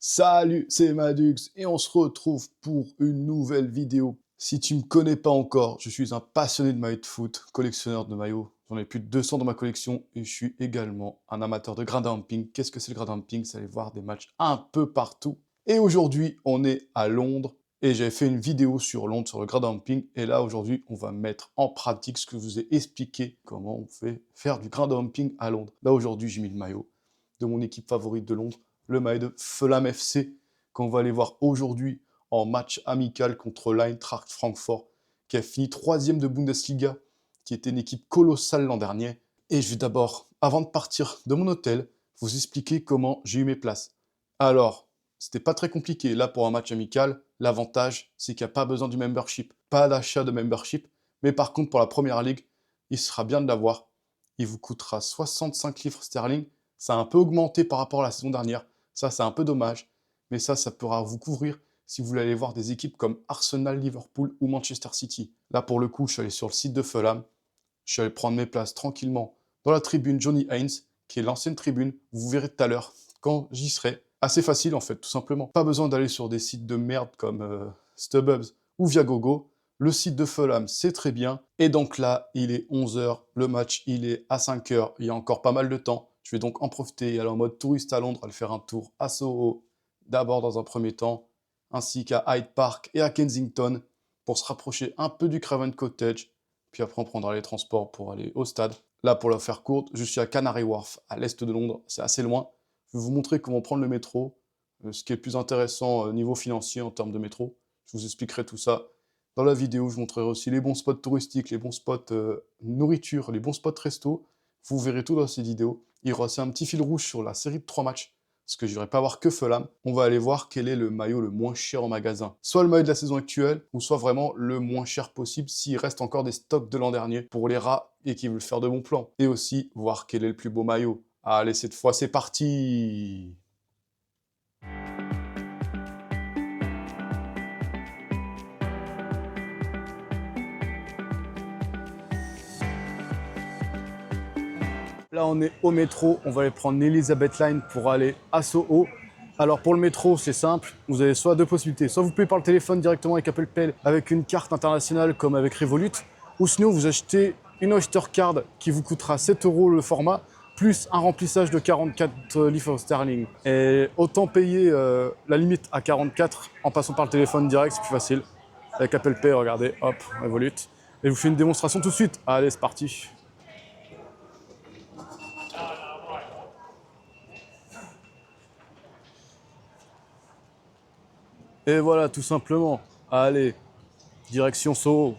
Salut, c'est Madux et on se retrouve pour une nouvelle vidéo. Si tu me connais pas encore, je suis un passionné de maillots de foot, collectionneur de maillots. J'en ai plus de 200 dans ma collection et je suis également un amateur de gradin camping. Qu'est-ce que c'est le gradin camping? C'est aller voir des matchs un peu partout. Et aujourd'hui, on est à Londres et j'avais fait une vidéo sur Londres, sur le gradin camping. Et là, aujourd'hui, on va mettre en pratique ce que je vous ai expliqué, comment on fait faire du gradin camping à Londres. Là, aujourd'hui, j'ai mis le maillot de mon équipe favorite de Londres, le maillot de Fulham FC, qu'on va aller voir aujourd'hui en match amical contre l'Eintracht Francfort, qui a fini 3e de Bundesliga, qui était une équipe colossale l'an dernier. Et je vais d'abord, avant de partir de mon hôtel, vous expliquer comment j'ai eu mes places. Alors, c'était pas très compliqué. Là, pour un match amical, l'avantage, c'est qu'il n'y a pas besoin du membership. Pas d'achat de membership. Mais par contre, pour la première ligue, il sera bien de l'avoir. Il vous coûtera 65 livres sterling. Ça a un peu augmenté par rapport à la saison dernière. Ça, c'est un peu dommage. Mais ça pourra vous couvrir si vous voulez aller voir des équipes comme Arsenal, Liverpool ou Manchester City. Là, pour le coup, je suis allé sur le site de Fulham. Je suis allé prendre mes places tranquillement dans la tribune Johnny Haynes, qui est l'ancienne tribune. Vous verrez tout à l'heure quand j'y serai. Assez facile, en fait, tout simplement. Pas besoin d'aller sur des sites de merde comme StubHub ou Viagogo. Le site de Fulham, c'est très bien. Et donc là, il est 11h. Le match, il est à 5h. Il y a encore pas mal de temps. Je vais donc en profiter et aller en mode touriste à Londres, aller faire un tour à Soho, d'abord dans un premier temps, ainsi qu'à Hyde Park et à Kensington, pour se rapprocher un peu du Craven Cottage, puis après on prendra les transports pour aller au stade. Là, pour la faire courte, je suis à Canary Wharf, à l'est de Londres, c'est assez loin. Je vais vous montrer comment prendre le métro, ce qui est plus intéressant niveau financier en termes de métro. Je vous expliquerai tout ça dans la vidéo. Je vous montrerai aussi les bons spots touristiques, les bons spots nourriture, les bons spots resto. Vous verrez tout dans cette vidéo. Il y aura aussi un petit fil rouge sur la série de 3 matchs, parce que je n'irai pas voir que Fulham. On va aller voir quel est le maillot le moins cher en magasin. Soit le maillot de la saison actuelle, ou soit vraiment le moins cher possible s'il reste encore des stocks de l'an dernier pour les rats et qui veulent faire de bons plans. Et aussi voir quel est le plus beau maillot. Allez, cette fois, c'est parti! Là, on est au métro, on va aller prendre l'Elizabeth Line pour aller à Soho. Alors pour le métro, c'est simple, vous avez soit deux possibilités. Soit vous payez par le téléphone directement avec Apple Pay, avec une carte internationale comme avec Revolut, ou sinon vous achetez une Oyster Card qui vous coûtera 7 € le format, plus un remplissage de 44 livres sterling. Et autant payer la limite à 44 en passant par le téléphone direct, c'est plus facile. Avec Apple Pay, regardez, hop, Revolut. Et je vous fais une démonstration tout de suite. Allez, c'est parti. Et voilà, tout simplement. Allez, direction Soho.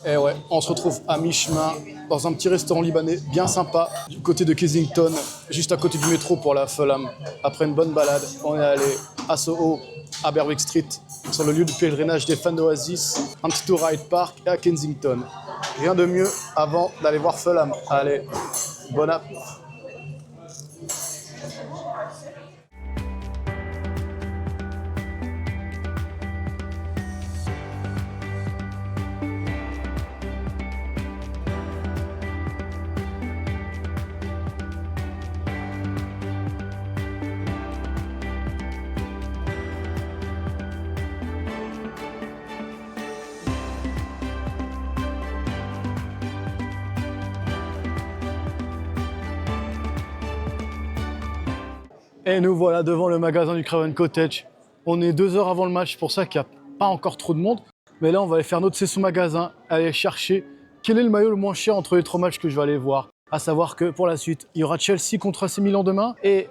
Et ouais, on se retrouve à mi-chemin dans un petit restaurant libanais bien sympa du côté de Kensington, juste à côté du métro pour la Fulham. Après une bonne balade, on est allé à Soho, à Berwick Street, sur le lieu de pèlerinage des fans d'Oasis, un petit tour à Hyde Park et à Kensington. Rien de mieux avant d'aller voir Fulham. Allez, bon app. Et nous voilà devant le magasin du Craven Cottage. On est 2 heures avant le match, pour ça qu'il n'y a pas encore trop de monde. Mais là, on va aller faire notre session magasin, aller chercher quel est le maillot le moins cher entre les 3 matchs que je vais aller voir. À savoir que pour la suite, il y aura Chelsea contre AC Milan demain et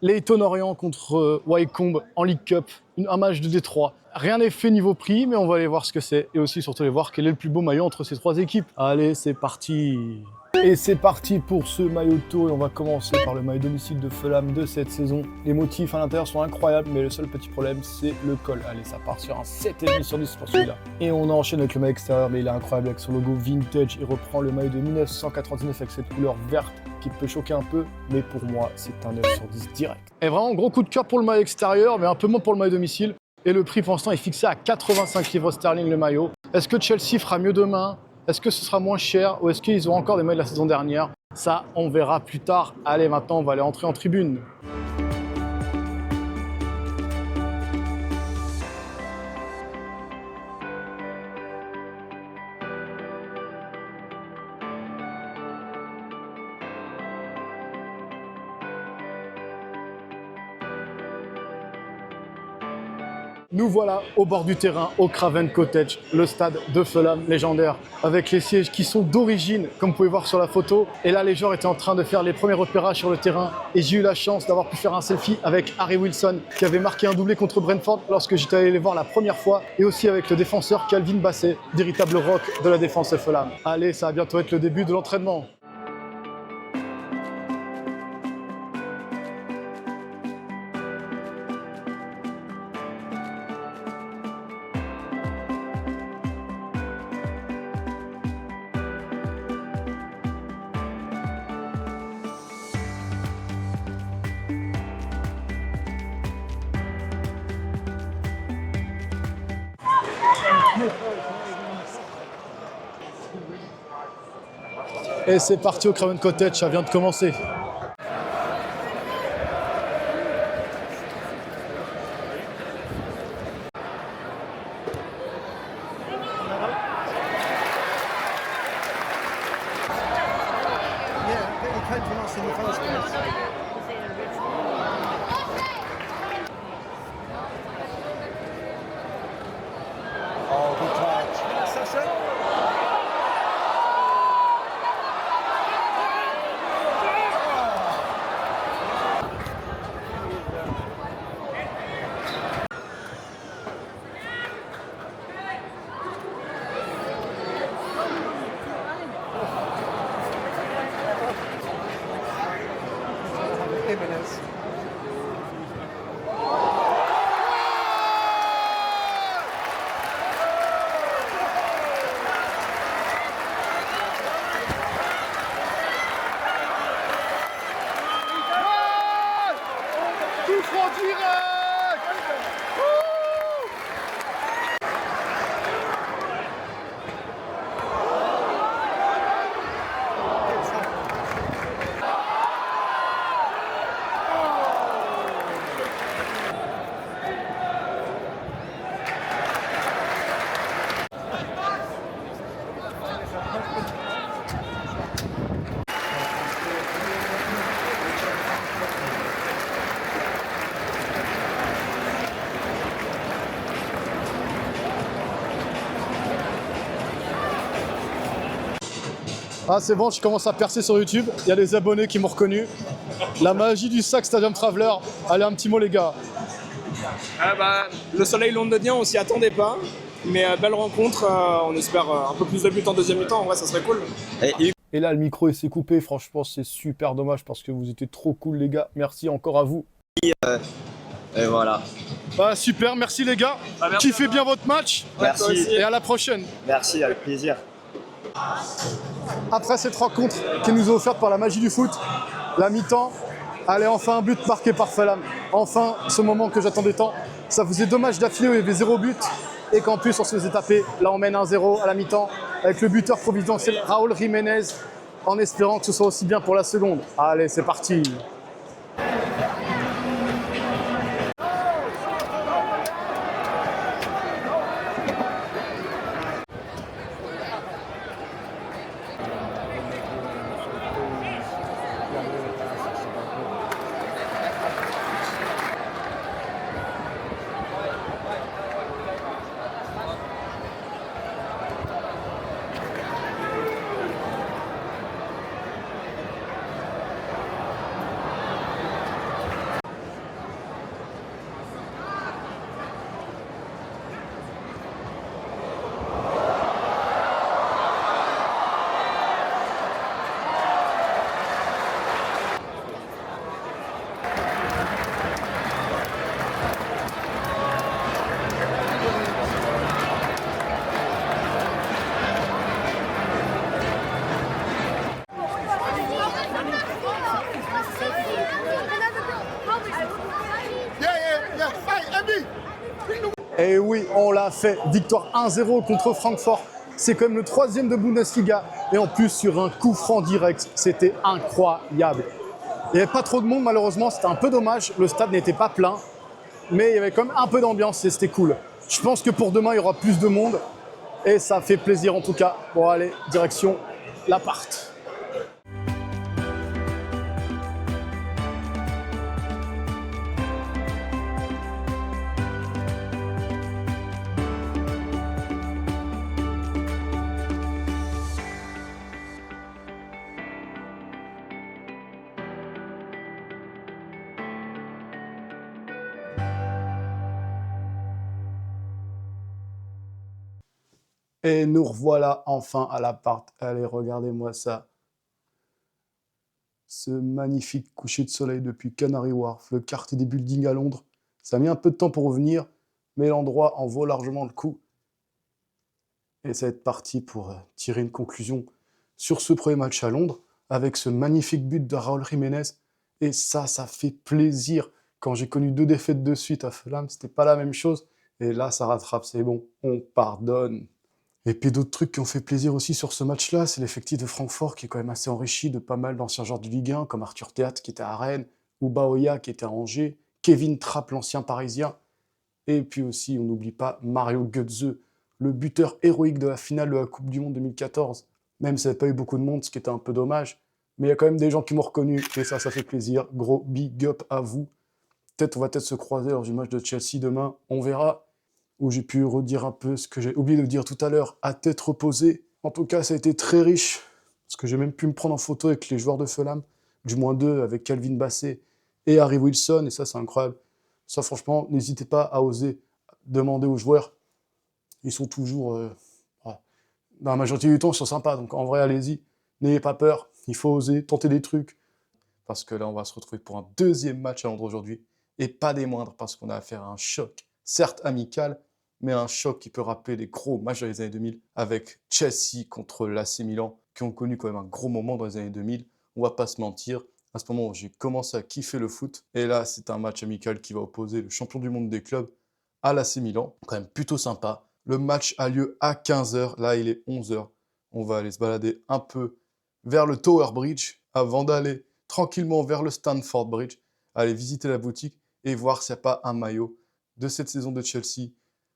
Leyton Orient contre Wycombe en League Cup, un match de Détroit. Rien n'est fait niveau prix, mais on va aller voir ce que c'est. Et aussi surtout aller voir quel est le plus beau maillot entre ces 3 équipes. Allez, c'est parti! Et c'est parti pour ce maillot de tour et on va commencer par le maillot domicile de Fulham de cette saison. Les motifs à l'intérieur sont incroyables, mais le seul petit problème c'est le col. Allez, ça part sur un 7,5 sur 10 pour celui-là. Et on enchaîne avec le maillot extérieur, mais il est incroyable avec son logo vintage. Il reprend le maillot de 1999 avec cette couleur verte qui peut choquer un peu, mais pour moi c'est un 9 sur 10 direct. Et vraiment gros coup de cœur pour le maillot extérieur, mais un peu moins pour le maillot domicile. Et le prix pour l'instant est fixé à 85 livres sterling le maillot. Est-ce que Chelsea fera mieux demain ? Est-ce que ce sera moins cher ou est-ce qu'ils ont encore des maillots de la saison dernière? Ça, on verra plus tard. Allez, maintenant, on va aller entrer en tribune. Nous voilà au bord du terrain, au Craven Cottage, le stade de Fulham légendaire, avec les sièges qui sont d'origine, comme vous pouvez voir sur la photo. Et là, les joueurs étaient en train de faire les premiers repérages sur le terrain. Et j'ai eu la chance d'avoir pu faire un selfie avec Harry Wilson, qui avait marqué un doublé contre Brentford lorsque j'étais allé les voir la première fois. Et aussi avec le défenseur Calvin Bassey, véritable rock de la défense de Fulham. Allez, ça va bientôt être le début de l'entraînement. Et c'est parti au Craven Cottage, ça vient de commencer. Ah c'est bon, je commence à percer sur YouTube, il y a des abonnés qui m'ont reconnu. La magie du sac Stadium Traveller. Allez, un petit mot les gars. Le soleil londonien, on s'y attendait pas, mais belle rencontre, on espère un peu plus de buts en deuxième mi-temps, en vrai ça serait cool. Et là le micro il s'est coupé, franchement c'est super dommage parce que vous étiez trop cool les gars, merci encore à vous. Et voilà. Bah, super, merci les gars, kiffez bien votre match. Merci. Et à la prochaine. Merci, avec plaisir. Après cette rencontre qui nous est offerte par la magie du foot, la mi-temps, allez, enfin un but marqué par Fulham. Enfin, ce moment que j'attendais tant. Ça faisait 2 matchs d'affilée où il y avait 0 but et qu'en plus on se faisait taper. Là on mène 1-0 à la mi-temps avec le buteur providentiel Raúl Jiménez en espérant que ce soit aussi bien pour la seconde. Allez, c'est parti. Et oui, on l'a fait. Victoire 1-0 contre Francfort. C'est quand même le 3e de Bundesliga. Et en plus, sur un coup franc direct, c'était incroyable. Il n'y avait pas trop de monde, malheureusement. C'était un peu dommage. Le stade n'était pas plein. Mais il y avait quand même un peu d'ambiance et c'était cool. Je pense que pour demain, il y aura plus de monde. Et ça fait plaisir en tout cas. Bon, allez, direction l'appart. Et nous revoilà enfin à l'appart. Allez, regardez-moi ça. Ce magnifique coucher de soleil depuis Canary Wharf, le quartier des buildings à Londres. Ça a mis un peu de temps pour revenir, mais l'endroit en vaut largement le coup. Et ça va être parti pour tirer une conclusion sur ce premier match à Londres, avec ce magnifique but de Raúl Jiménez. Et ça fait plaisir. Quand j'ai connu 2 défaites de suite à Fulham, c'était pas la même chose. Et là, ça rattrape, c'est bon, on pardonne. Et puis d'autres trucs qui ont fait plaisir aussi sur ce match-là, c'est l'effectif de Francfort qui est quand même assez enrichi de pas mal d'anciens joueurs de Ligue 1, comme Arthur Théat qui était à Rennes, ou Baoya qui était à Angers, Kevin Trapp, l'ancien parisien, et puis aussi, on n'oublie pas Mario Götze, le buteur héroïque de la finale de la Coupe du Monde 2014. Même s'il n'y avait pas eu beaucoup de monde, ce qui était un peu dommage, mais il y a quand même des gens qui m'ont reconnu, et ça fait plaisir. Gros big up à vous. On va peut-être se croiser lors du match de Chelsea demain, on verra. Où j'ai pu redire un peu ce que j'ai oublié de dire tout à l'heure, à tête reposée. En tout cas, ça a été très riche, parce que j'ai même pu me prendre en photo avec les joueurs de Fulham, du moins 2, avec Calvin Bassey et Harry Wilson, et ça, c'est incroyable. Ça, franchement, n'hésitez pas à oser demander aux joueurs. Ils sont toujours... dans la majorité du temps, ils sont sympas, donc en vrai, allez-y. N'ayez pas peur, il faut oser, tenter des trucs. Parce que là, on va se retrouver pour un 2e match à Londres aujourd'hui, et pas des moindres, parce qu'on a affaire à un choc, certes amical, mais un choc qui peut rappeler les gros matchs des années 2000 avec Chelsea contre l'AC Milan, qui ont connu quand même un gros moment dans les années 2000. On va pas se mentir, à ce moment où j'ai commencé à kiffer le foot, et là c'est un match amical qui va opposer le champion du monde des clubs à l'AC Milan, quand même plutôt sympa. Le match a lieu à 15h, là il est 11h. On va aller se balader un peu vers le Tower Bridge avant d'aller tranquillement vers le Stamford Bridge, aller visiter la boutique et voir s'il n'y a pas un maillot de cette saison de Chelsea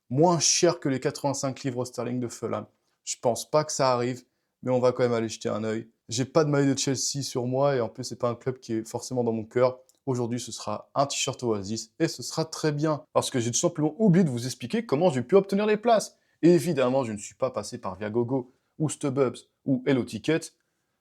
moins cher que les 85 livres sterling de Fulham. Je pense pas que ça arrive, mais on va quand même aller jeter un œil. J'ai pas de maillot de Chelsea sur moi et en plus c'est pas un club qui est forcément dans mon cœur. Aujourd'hui ce sera un t-shirt Oasis et ce sera très bien parce que j'ai tout simplement oublié de vous expliquer comment j'ai pu obtenir les places. Et évidemment je ne suis pas passé par Viagogo ou StubHub ou Hello Ticket,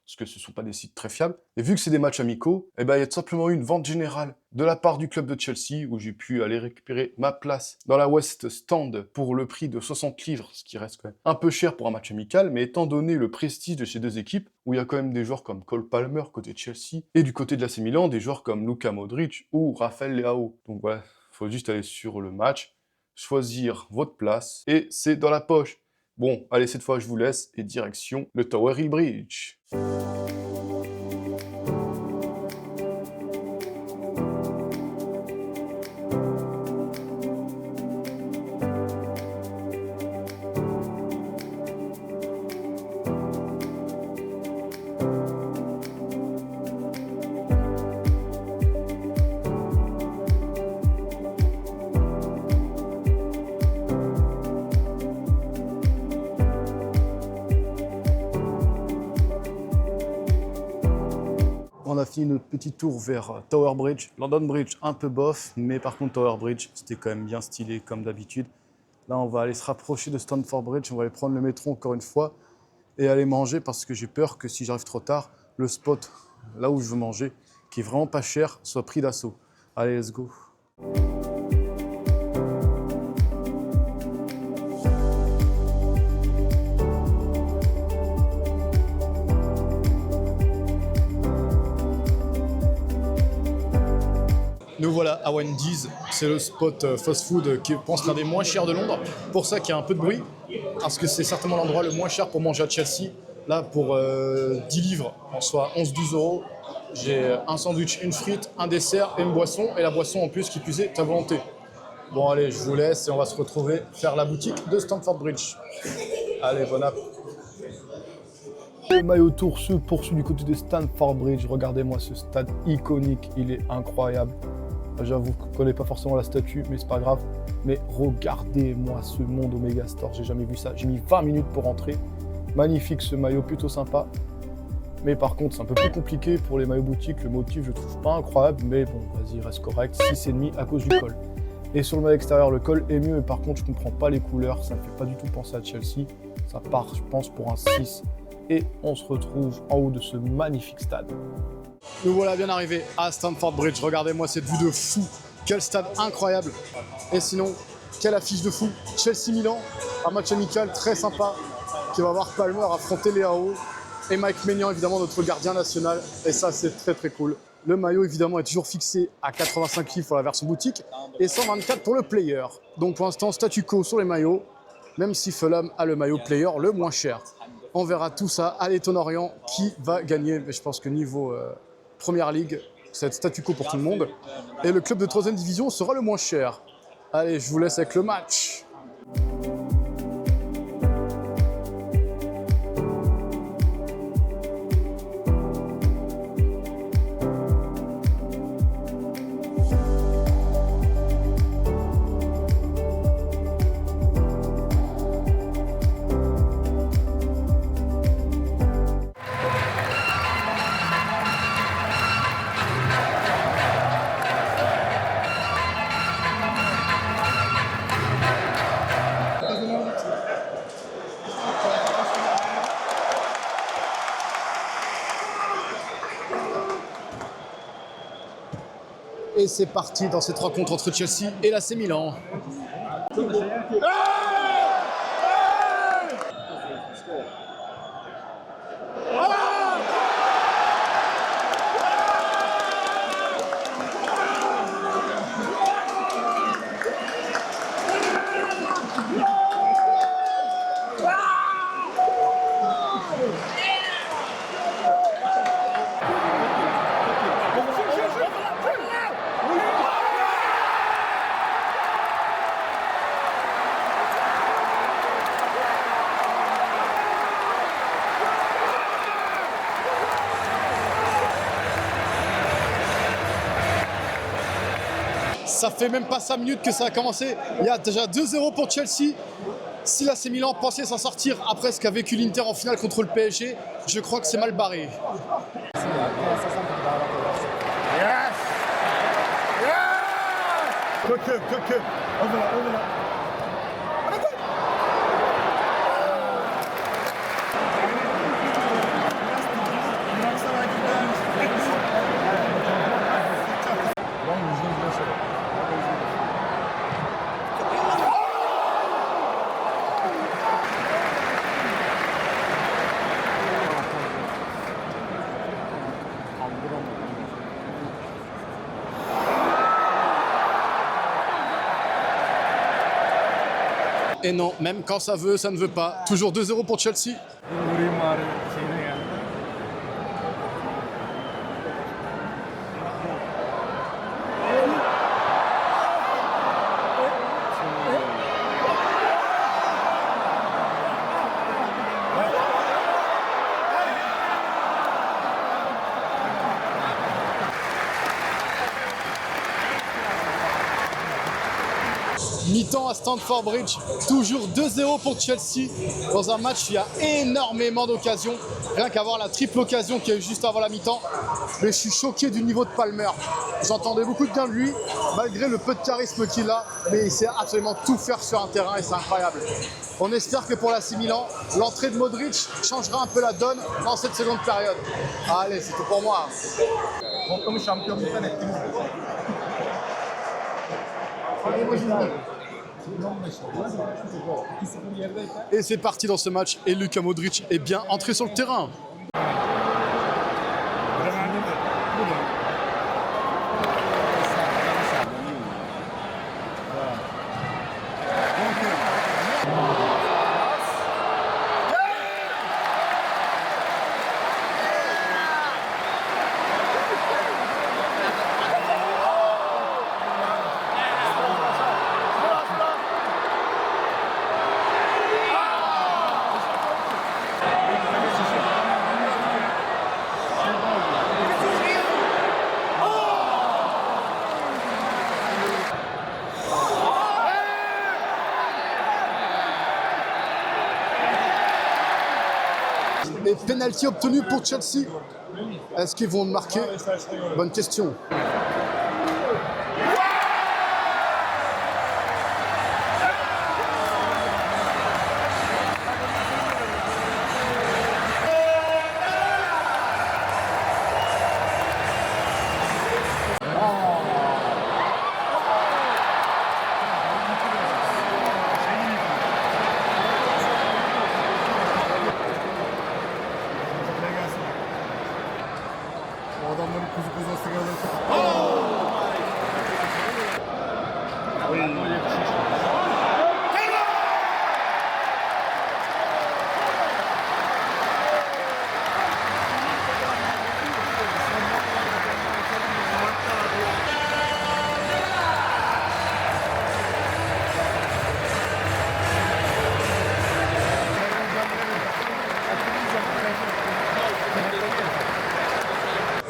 parce que ce ne sont pas des sites très fiables. Et vu que c'est des matchs amicaux, il y a tout simplement eu une vente générale de la part du club de Chelsea, où j'ai pu aller récupérer ma place dans la West Stand pour le prix de 60 livres, ce qui reste quand même un peu cher pour un match amical, mais étant donné le prestige de ces 2 équipes, où il y a quand même des joueurs comme Cole Palmer côté Chelsea, et du côté de l'AC Milan, des joueurs comme Luka Modric ou Rafael Leao. Donc voilà, il faut juste aller sur le match, choisir votre place, et c'est dans la poche. Bon, allez, cette fois, je vous laisse, et direction le Tower Bridge. On a fini notre petit tour vers Tower Bridge. London Bridge, un peu bof, mais par contre Tower Bridge, c'était quand même bien stylé comme d'habitude. Là, on va aller se rapprocher de Stamford Bridge, on va aller prendre le métro encore une fois et aller manger parce que j'ai peur que si j'arrive trop tard, le spot là où je veux manger, qui est vraiment pas cher, soit pris d'assaut. Allez, let's go. Nous voilà à Wendy's, c'est le spot fast-food qui est, je pense, l'un des moins chers de Londres. Pour ça qu'il y a un peu de bruit, parce que c'est certainement l'endroit le moins cher pour manger à Chelsea. Là, pour 10 livres, en soit 11-12 euros, j'ai un sandwich, une frite, un dessert et une boisson. Et la boisson en plus, qui plus est, à volonté. Bon, allez, je vous laisse et on va se retrouver faire la boutique de Stamford Bridge. Allez, bon app. Le maillot tour se poursuit du côté de Stamford Bridge. Regardez-moi ce stade iconique, il est incroyable. J'avoue que je ne connais pas forcément la statue, mais c'est pas grave. Mais regardez-moi ce monde au Megastore, j'ai jamais vu ça. J'ai mis 20 minutes pour rentrer. Magnifique ce maillot, plutôt sympa. Mais par contre, c'est un peu plus compliqué pour les maillots boutiques. Le motif, je le trouve pas incroyable, mais bon, vas-y, reste correct. 6,5 à cause du col. Et sur le maillot extérieur, le col est mieux, mais par contre, je comprends pas les couleurs. Ça me fait pas du tout penser à Chelsea. Ça part, je pense, pour un 6. Et on se retrouve en haut de ce magnifique stade. Nous voilà bien arrivés à Stamford Bridge. Regardez-moi cette vue de fou. Quel stade incroyable. Et sinon, quelle affiche de fou. Chelsea-Milan, un match amical très sympa qui va voir Palmer affronter Leao et Mike Maignan, évidemment, notre gardien national. Et ça, c'est très très cool. Le maillot, évidemment, est toujours fixé à 85 livres pour la version boutique et 124 pour le player. Donc pour l'instant, statu quo sur les maillots, même si Fulham a le maillot player le moins cher. On verra tout ça à l'Éton-Orient qui va gagner. Mais je pense que niveau Première Ligue, c'est statu quo pour tout le monde. Et le club de 3e division sera le moins cher. Allez, je vous laisse avec le match. Et c'est parti dans cette rencontre entre Chelsea et l'AC Milan. Ça fait même pas 5 minutes que ça a commencé. Il y a déjà 2-0 pour Chelsea. Si l'AC Milan pensait s'en sortir après ce qu'a vécu l'Inter en finale contre le PSG, je crois que c'est mal barré. Et non, même quand ça veut, ça ne veut pas. Toujours 2-0 pour Chelsea. Mi-temps à Stamford Bridge, toujours 2-0 pour Chelsea. Dans un match, il y a énormément d'occasions. Rien qu'à voir la triple occasion qu'il y a eu juste avant la mi-temps. Mais je suis choqué du niveau de Palmer. J'entendais beaucoup de bien de lui, malgré le peu de charisme qu'il a. Mais il sait absolument tout faire sur un terrain et c'est incroyable. On espère que pour l'AC Milan, l'entrée de Modric changera un peu la donne dans cette seconde période. Allez, c'est tout pour moi. Et c'est parti dans ce match et Luka Modric est bien entré sur le terrain. Et penalty obtenu pour Chelsea. Est-ce qu'ils vont marquer? Bonne question. Bu adamların kuzu kuzu sigaraları çok...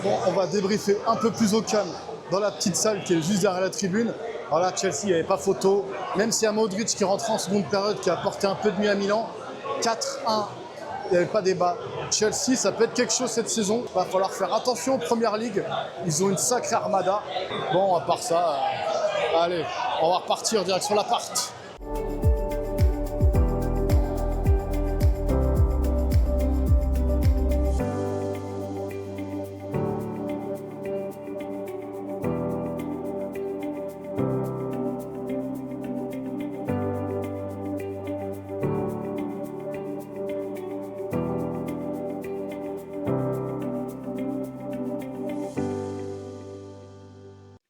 Bon, on va débriefer un peu plus au calme dans la petite salle qui est juste derrière la tribune. Alors là, Chelsea, il n'y avait pas photo. Même si y a Modric qui rentre en seconde période, qui a apporté un peu de mieux à Milan. 4-1, il n'y avait pas débat. Chelsea, ça peut être quelque chose cette saison. Il va falloir faire attention en Première Ligue. Ils ont une sacrée armada. Bon, à part ça, allez, on va repartir direction l'appart.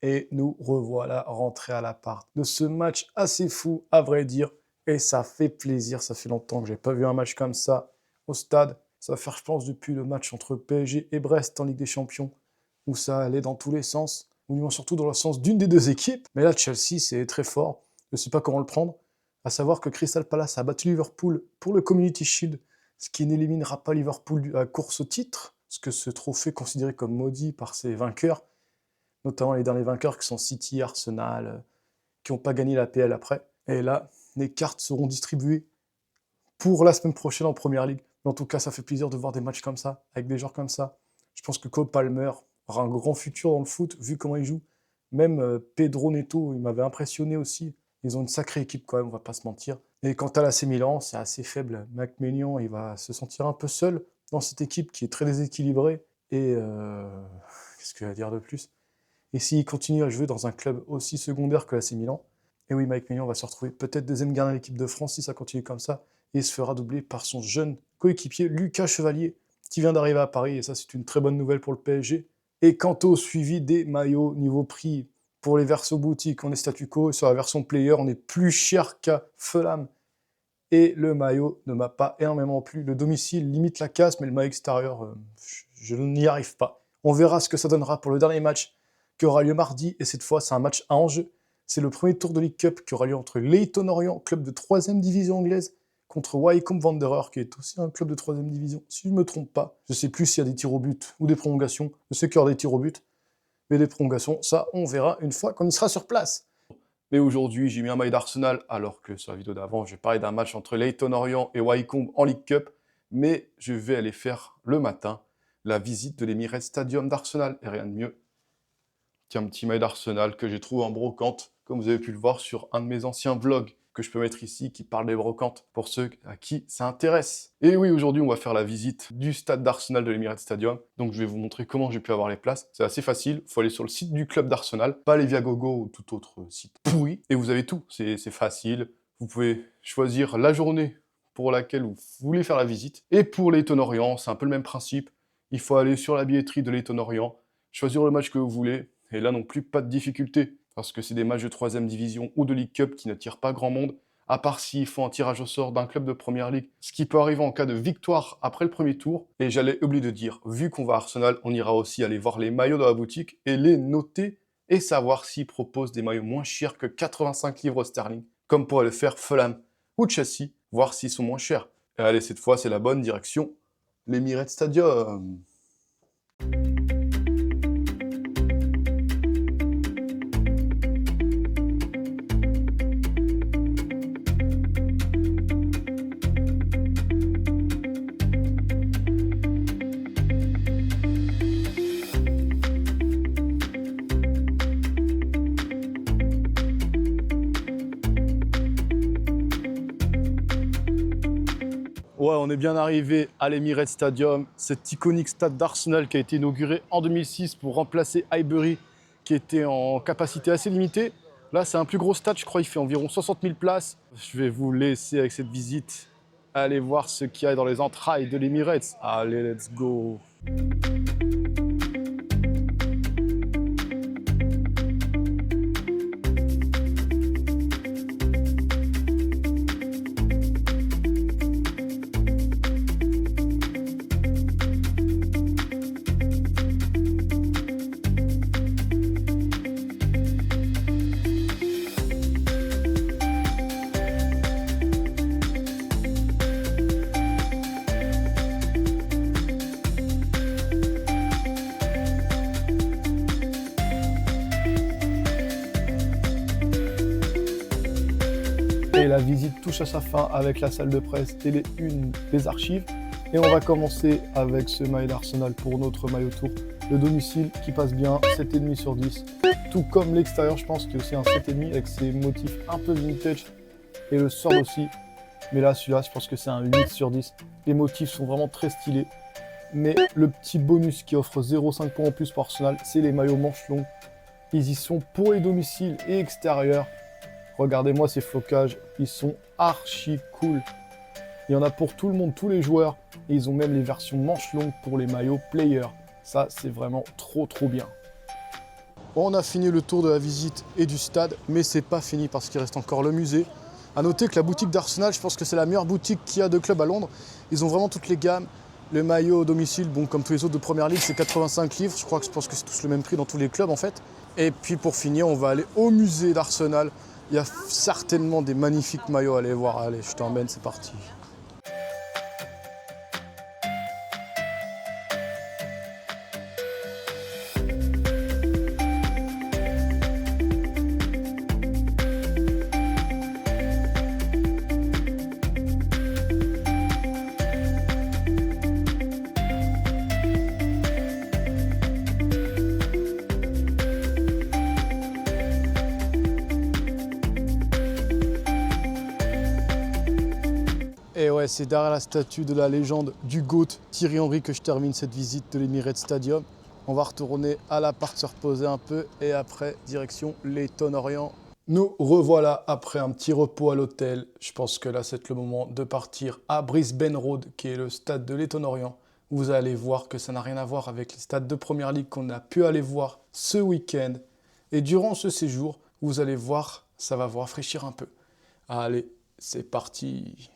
Et nous revoilà rentrés à l'appart de ce match assez fou, à vrai dire. Et ça fait plaisir, ça fait longtemps que j'ai pas vu un match comme ça au stade. Ça va faire, je pense, depuis le match entre PSG et Brest en Ligue des Champions, où ça allait dans tous les sens, ou du moins surtout dans le sens d'une des deux équipes. Mais là, Chelsea, c'est très fort. Je ne sais pas comment le prendre. À savoir que Crystal Palace a battu Liverpool pour le Community Shield, ce qui n'éliminera pas Liverpool à la course au titre, parce que ce trophée est considéré comme maudit par ses vainqueurs, notamment les derniers vainqueurs qui sont City, Arsenal, qui n'ont pas gagné la PL après. Et là, les cartes seront distribuées pour la semaine prochaine en Première Ligue. Mais en tout cas, ça fait plaisir de voir des matchs comme ça, avec des joueurs comme ça. Je pense que Cole Palmer aura un grand futur dans le foot, vu comment il joue. Même Pedro Neto, il m'avait impressionné aussi. Ils ont une sacrée équipe quand même, on va pas se mentir. Et quant à l'AC Milan, c'est assez faible. McMaignan, il va se sentir un peu seul dans cette équipe qui est très déséquilibrée. Et qu'est-ce qu'il y a à dire de plus? Et s'il continue à jouer dans un club aussi secondaire que l'AC Milan, et oui, Mike Maignan va se retrouver peut-être deuxième gardien de l'équipe de France si ça continue comme ça, et se fera doubler par son jeune coéquipier Lucas Chevalier, qui vient d'arriver à Paris, et ça c'est une très bonne nouvelle pour le PSG. Et quant au suivi des maillots niveau prix, pour les versions boutiques, on est statu quo, et sur la version player, on est plus cher qu'à Fulham. Et le maillot ne m'a pas énormément plu. Le domicile limite la casse, mais le maillot extérieur, je n'y arrive pas. On verra ce que ça donnera pour le dernier match qui aura lieu mardi, et cette fois c'est un match à enjeu. C'est le premier tour de League Cup qui aura lieu entre Leyton Orient, club de 3e division anglaise, contre Wycombe Wanderers, qui est aussi un club de 3e division, si je ne me trompe pas. Je ne sais plus s'il y a des tirs au but ou des prolongations. Je sais qu'il y aura des tirs au but, mais des prolongations, ça on verra une fois qu'on y sera sur place. Mais aujourd'hui, j'ai mis un maillot d'Arsenal, alors que sur la vidéo d'avant, j'ai parlé d'un match entre Leyton Orient et Wycombe en League Cup, mais je vais aller faire le matin la visite de l'Emirates Stadium d'Arsenal, et rien de mieux qu'un petit maillot d'Arsenal que j'ai trouvé en brocante, comme vous avez pu le voir sur un de mes anciens vlogs que je peux mettre ici, qui parle des brocantes, pour ceux à qui ça intéresse. Et oui, aujourd'hui, on va faire la visite du stade d'Arsenal de l'Emirates Stadium, donc je vais vous montrer comment j'ai pu avoir les places. C'est assez facile, il faut aller sur le site du club d'Arsenal, pas les Viagogo ou tout autre site pourri, et vous avez tout, c'est facile. Vous pouvez choisir la journée pour laquelle vous voulez faire la visite, et pour Leyton Orient, c'est un peu le même principe. Il faut aller sur la billetterie de Leyton Orient, choisir le match que vous voulez, et là non plus, pas de difficulté, parce que c'est des matchs de 3e division ou de League Cup qui n'attirent pas grand monde, à part s'ils font un tirage au sort d'un club de Première Ligue, ce qui peut arriver en cas de victoire après le premier tour. Et j'allais oublier de dire, vu qu'on va à Arsenal, on ira aussi aller voir les maillots dans la boutique et les noter, et savoir s'ils proposent des maillots moins chers que 85 livres sterling, comme pourrait le faire Fulham ou Chelsea, voir s'ils sont moins chers. Et allez, cette fois, c'est la bonne direction, l'Emirates Stadium. Ouais, on est bien arrivé à l'Emirates Stadium, cet iconique stade d'Arsenal qui a été inauguré en 2006 pour remplacer Highbury, qui était en capacité assez limitée. Là, c'est un plus gros stade, je crois, il fait environ 60 000 places. Je vais vous laisser avec cette visite aller voir ce qu'il y a dans les entrailles de l'Emirates. Allez, let's go! Et la visite touche à sa fin avec la salle de presse et les unes des archives. Et on va commencer avec ce maillot d'Arsenal pour notre maillot tour. Le domicile qui passe bien, 7,5 sur 10. Tout comme l'extérieur, je pense qu'il y a aussi un 7,5 avec ses motifs un peu vintage. Et le sort aussi. Mais là, celui-là, je pense que c'est un 8 sur 10. Les motifs sont vraiment très stylés. Mais le petit bonus qui offre 0,5 points en plus pour Arsenal, c'est les maillots manches longues. Ils y sont pour les domiciles et extérieurs. Regardez-moi ces flocages, ils sont archi cool. Il y en a pour tout le monde, tous les joueurs. Et ils ont même les versions manches longues pour les maillots player. Ça, c'est vraiment trop bien. Bon, on a fini le tour de la visite et du stade, mais c'est pas fini parce qu'il reste encore le musée. A noter que la boutique d'Arsenal, je pense que c'est la meilleure boutique qu'il y a de club à Londres. Ils ont vraiment toutes les gammes. Le maillot au domicile, bon, comme tous les autres de Première Ligue, c'est 85 livres. Je pense que c'est tous le même prix dans tous les clubs en fait. Et puis pour finir, on va aller au musée d'Arsenal. Il y a certainement des magnifiques maillots à aller voir. Allez, je t'emmène, c'est parti. Et ouais, c'est derrière la statue de la légende du GOAT, Thierry Henry, que je termine cette visite de l'Emirates Stadium. On va retourner à l'appart se reposer un peu et après, direction Leyton Orient. Nous revoilà après un petit repos à l'hôtel. Je pense que là, c'est le moment de partir à Brisbane Road, qui est le stade de Leyton Orient. Vous allez voir que ça n'a rien à voir avec les stades de Première Ligue qu'on a pu aller voir ce week-end. Et durant ce séjour, vous allez voir, ça va vous rafraîchir un peu. Allez, c'est parti!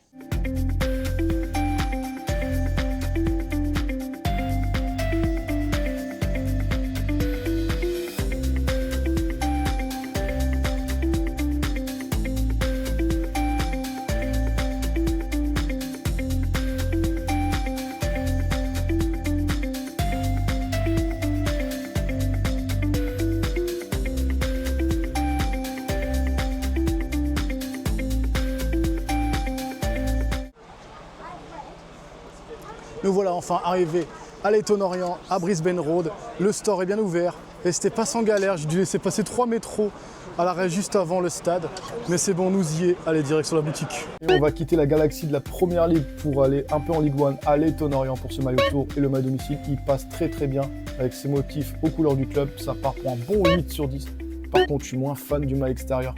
Nous voilà enfin arrivés à Leyton Orient, à Brisbane Road. Le store est bien ouvert et c'était pas sans galère. J'ai dû laisser passer 3 métros à l'arrêt juste avant le stade. Mais c'est bon, nous y est. Allez, direction la boutique. Et on va quitter la galaxie de la Première Ligue pour aller un peu en Ligue 1 à Leyton Orient pour ce maillot tour. Et le maillot domicile, il passe très bien avec ses motifs aux couleurs du club. Ça part pour un bon 8 sur 10. Par contre, je suis moins fan du maillot extérieur.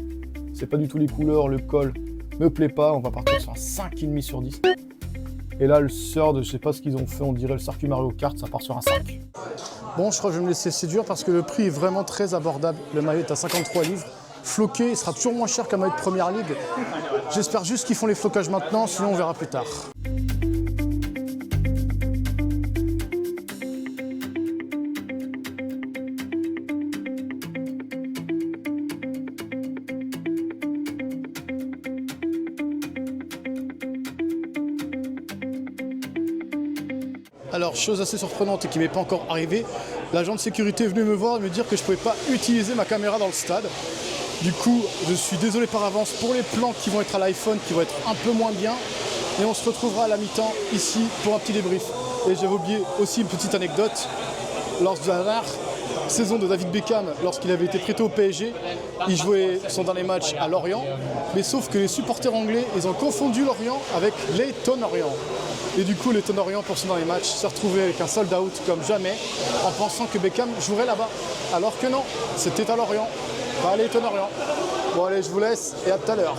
C'est pas du tout les couleurs, le col me plaît pas. On va partir sur un 5,5 sur 10. Et là, le Surd, je sais pas ce qu'ils ont fait, on dirait le circuit Mario Kart, ça part sur un 5. Bon, je crois que je vais me laisser séduire parce que le prix est vraiment très abordable. Le maillot est à 53 livres. Floqué, il sera toujours moins cher qu'un maillot de Première Ligue. J'espère juste qu'ils font les flocages maintenant, sinon on verra plus tard. Alors, chose assez surprenante et qui m'est pas encore arrivée, l'agent de sécurité est venu me voir et me dire que je pouvais pas utiliser ma caméra dans le stade. Du coup, je suis désolé par avance pour les plans qui vont être à l'iPhone, qui vont être un peu moins bien. Et on se retrouvera à la mi-temps ici pour un petit débrief. Et j'avais oublié aussi une petite anecdote. Lors de la saison de David Beckham lorsqu'il avait été prêté au PSG. Il jouait son dernier match à Lorient, mais sauf que les supporters anglais, ils ont confondu Lorient avec Leyton Orient. Et du coup, Leyton Orient, pour son dernier match, s'est retrouvé avec un sold out comme jamais, en pensant que Beckham jouerait là-bas. Alors que non, c'était à Lorient, pas à Leyton Orient. Bon allez, je vous laisse et à tout à l'heure.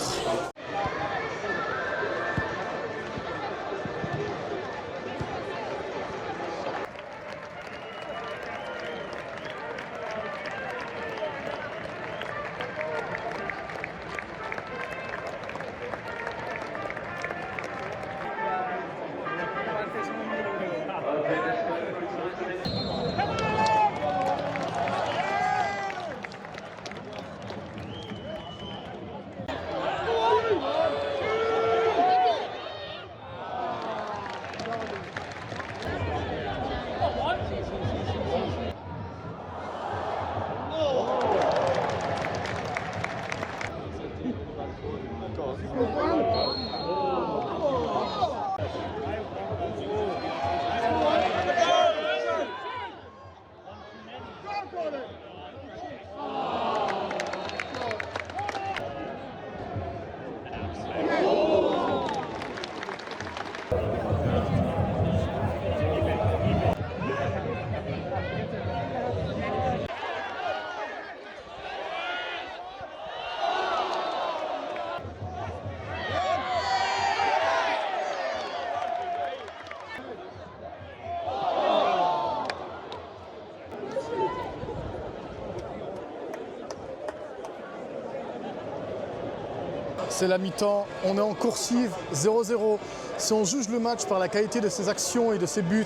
C'est la mi-temps, on est en coursive 0-0. Si on juge le match par la qualité de ses actions et de ses buts,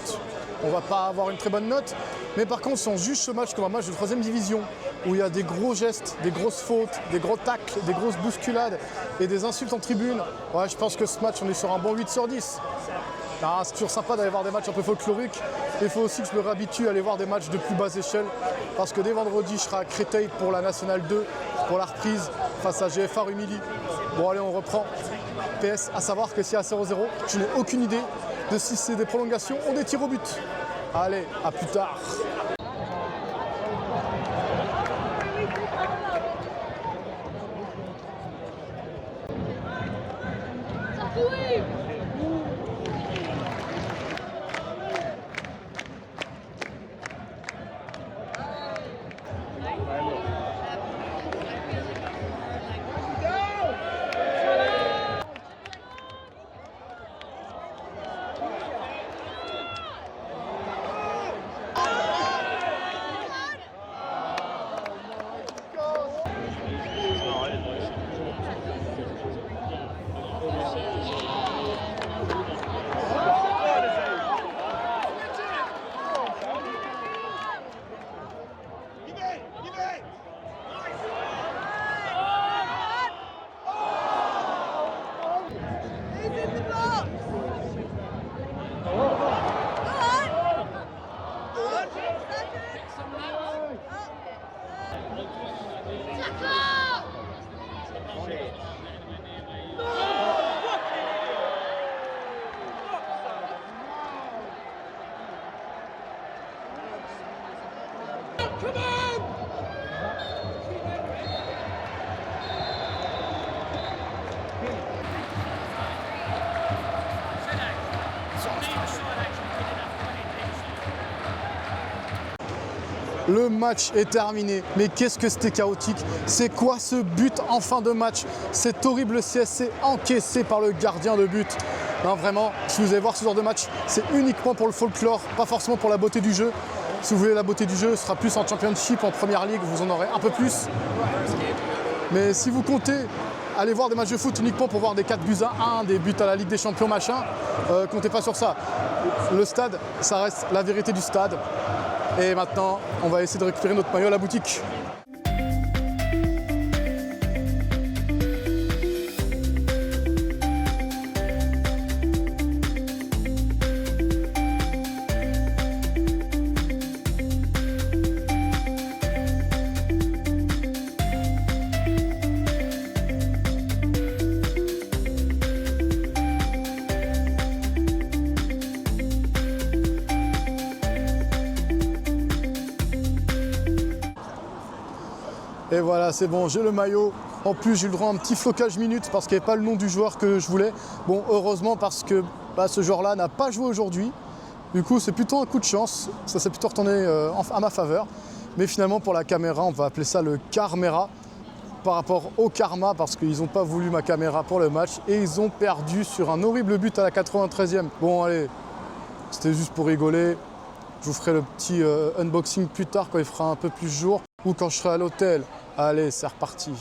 on va pas avoir une très bonne note. Mais par contre, si on juge ce match comme un match de 3e division, où il y a des gros gestes, des grosses fautes, des gros tacles, des grosses bousculades et des insultes en tribune, ouais, je pense que ce match, on est sur un bon 8 sur 10. Ah, c'est toujours sympa d'aller voir des matchs un peu folkloriques. Il faut aussi que je me réhabitue à aller voir des matchs de plus basse échelle. Parce que dès vendredi, je serai à Créteil pour la Nationale 2, pour la reprise face à GFA Rumilly. Bon allez, on reprend. PS, à savoir que si à 0-0, je n'ai aucune idée de si c'est des prolongations ou des tirs au but. Allez, à plus tard. Le match est terminé, mais qu'est-ce que c'était chaotique. C'est quoi ce but en fin de match? Cet horrible CSC encaissé par le gardien de but. Non, vraiment, si vous allez voir ce genre de match, c'est uniquement pour le folklore, pas forcément pour la beauté du jeu. Si vous voulez la beauté du jeu, ce sera plus en Championship, en Première Ligue, vous en aurez un peu plus. Mais si vous comptez aller voir des matchs de foot uniquement pour voir des 4 buts à 1, des buts à la Ligue des Champions, machin, comptez pas sur ça. Le stade, ça reste la vérité du stade. Et maintenant, on va essayer de récupérer notre maillot à la boutique. Et voilà, c'est bon, j'ai le maillot. En plus, j'ai eu le droit à un petit flocage minute parce qu'il n'y avait pas le nom du joueur que je voulais. Bon, heureusement parce que ce joueur-là n'a pas joué aujourd'hui. Du coup, c'est plutôt un coup de chance. Ça s'est plutôt retourné à ma faveur. Mais finalement, pour la caméra, on va appeler ça le Carméra par rapport au karma parce qu'ils n'ont pas voulu ma caméra pour le match et ils ont perdu sur un horrible but à la 93e. Bon, allez, c'était juste pour rigoler. Je vous ferai le petit unboxing plus tard quand il fera un peu plus jour ou quand je serai à l'hôtel. Allez, c'est reparti.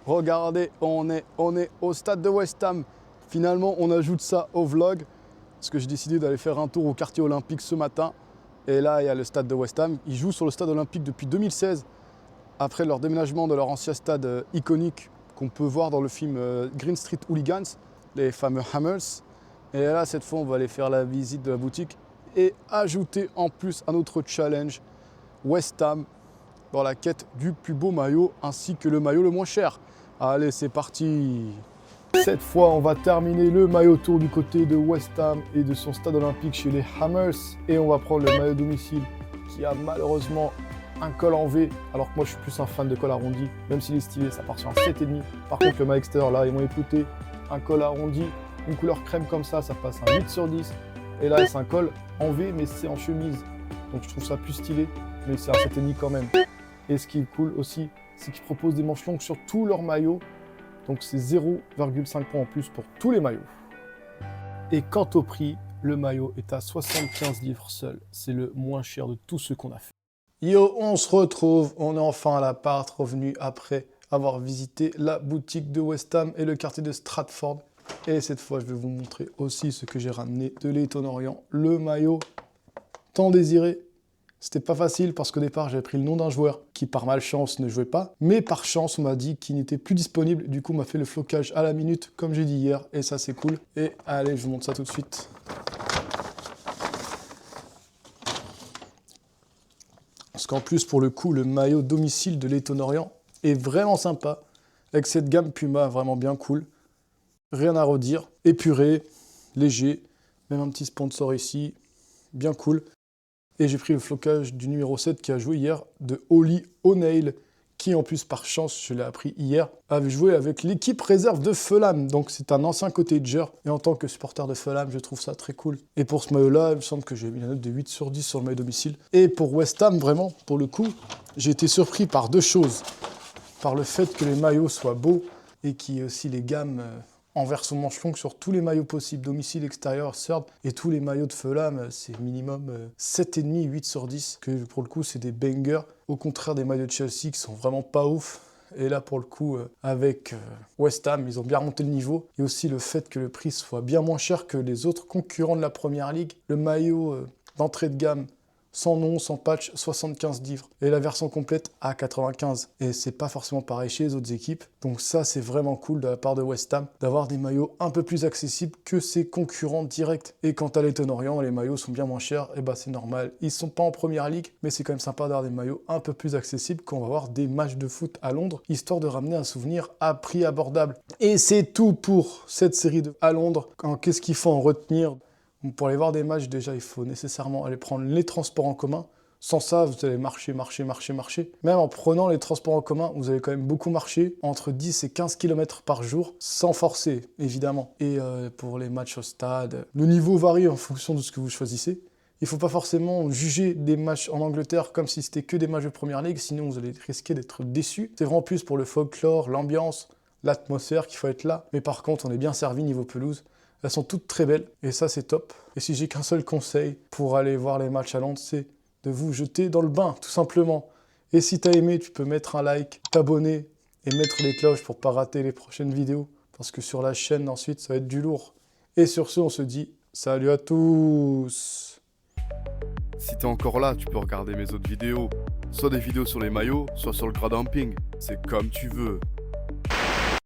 Regardez, on est au stade de West Ham. Finalement, on ajoute ça au vlog parce que j'ai décidé d'aller faire un tour au quartier olympique ce matin. Et là, il y a le stade de West Ham. Ils jouent sur le stade olympique depuis 2016, après leur déménagement de leur ancien stade iconique qu'on peut voir dans le film Green Street Hooligans, les fameux Hammers. Et là, cette fois, on va aller faire la visite de la boutique et ajouter en plus à notre challenge West Ham dans la quête du plus beau maillot ainsi que le maillot le moins cher. Allez, c'est parti! Cette fois, on va terminer le maillot tour du côté de West Ham et de son stade olympique chez les Hammers. Et on va prendre le maillot domicile qui a malheureusement un col en V, alors que moi je suis plus un fan de col arrondi. Même s'il est stylé, ça part sur un 7,5. Par contre, le maillot extérieur, là, ils m'ont écouté. Un col arrondi, une couleur crème comme ça passe un 8 sur 10. Et là, c'est un col en V, mais c'est en chemise. Donc je trouve ça plus stylé, mais c'est un 7,5 quand même. Et ce qui est cool aussi, c'est qu'ils proposent des manches longues sur tous leurs maillots. Donc c'est 0,5 points en plus pour tous les maillots. Et quant au prix, le maillot est à 75 livres seul. C'est le moins cher de tous ceux qu'on a fait. Yo, on se retrouve. On est enfin à l'appart, revenu après avoir visité la boutique de West Ham et le quartier de Stratford. Et cette fois, je vais vous montrer aussi ce que j'ai ramené de Leyton Orient. Le maillot tant désiré. C'était pas facile parce qu'au départ, j'avais pris le nom d'un joueur qui, par malchance, ne jouait pas. Mais par chance, on m'a dit qu'il n'était plus disponible. Du coup, on m'a fait le flocage à la minute, comme j'ai dit hier. Et ça, c'est cool. Et allez, je vous montre ça tout de suite. Parce qu'en plus, pour le coup, le maillot domicile de Leyton Orient est vraiment sympa. Avec cette gamme Puma, vraiment bien cool. Rien à redire. Épuré, léger. Même un petit sponsor ici. Bien cool. Et j'ai pris le flocage du numéro 7 qui a joué hier, de Oli O'Neill, qui en plus par chance, je l'ai appris hier, avait joué avec l'équipe réserve de Fulham. Donc c'est un ancien cottager. Et en tant que supporter de Fulham, je trouve ça très cool. Et pour ce maillot-là, il me semble que j'ai mis la note de 8 sur 10 sur le maillot domicile. Et pour West Ham, vraiment, pour le coup, j'ai été surpris par deux choses. Par le fait que les maillots soient beaux et qu'il y ait aussi les gammes en version manche longue sur tous les maillots possibles, domicile, extérieur, third, et tous les maillots de Fulham, c'est minimum 7,5, 8 sur 10, que pour le coup, c'est des bangers, au contraire des maillots de Chelsea qui sont vraiment pas ouf. Et là, pour le coup, avec West Ham, ils ont bien remonté le niveau. Et aussi le fait que le prix soit bien moins cher que les autres concurrents de la Première Ligue. Le maillot d'entrée de gamme, sans nom, sans patch, 75 livres. Et la version complète à 95. Et c'est pas forcément pareil chez les autres équipes. Donc ça, c'est vraiment cool de la part de West Ham d'avoir des maillots un peu plus accessibles que ses concurrents directs. Et quant à Leyton Orient, les maillots sont bien moins chers. Et bah c'est normal. Ils sont pas en Première Ligue, mais c'est quand même sympa d'avoir des maillots un peu plus accessibles quand on va voir des matchs de foot à Londres, histoire de ramener un souvenir à prix abordable. Et c'est tout pour cette série à Londres. Qu'est-ce qu'il faut en retenir ? Pour aller voir des matchs, déjà, il faut nécessairement aller prendre les transports en commun. Sans ça, vous allez marcher. Même en prenant les transports en commun, vous allez quand même beaucoup marcher, entre 10 et 15 km par jour, sans forcer, évidemment. Et pour les matchs au stade, le niveau varie en fonction de ce que vous choisissez. Il ne faut pas forcément juger des matchs en Angleterre comme si c'était que des matchs de Première Ligue, sinon vous allez risquer d'être déçus. C'est vraiment plus pour le folklore, l'ambiance, l'atmosphère qu'il faut être là. Mais par contre, on est bien servi niveau pelouse. Elles sont toutes très belles, et ça c'est top. Et si j'ai qu'un seul conseil pour aller voir les matchs à Londres, c'est de vous jeter dans le bain, tout simplement. Et si t'as aimé, tu peux mettre un like, t'abonner, et mettre les cloches pour pas rater les prochaines vidéos. Parce que sur la chaîne, ensuite, ça va être du lourd. Et sur ce, on se dit salut à tous. Si t'es encore là, tu peux regarder mes autres vidéos. Soit des vidéos sur les maillots, soit sur le gradamping. C'est comme tu veux.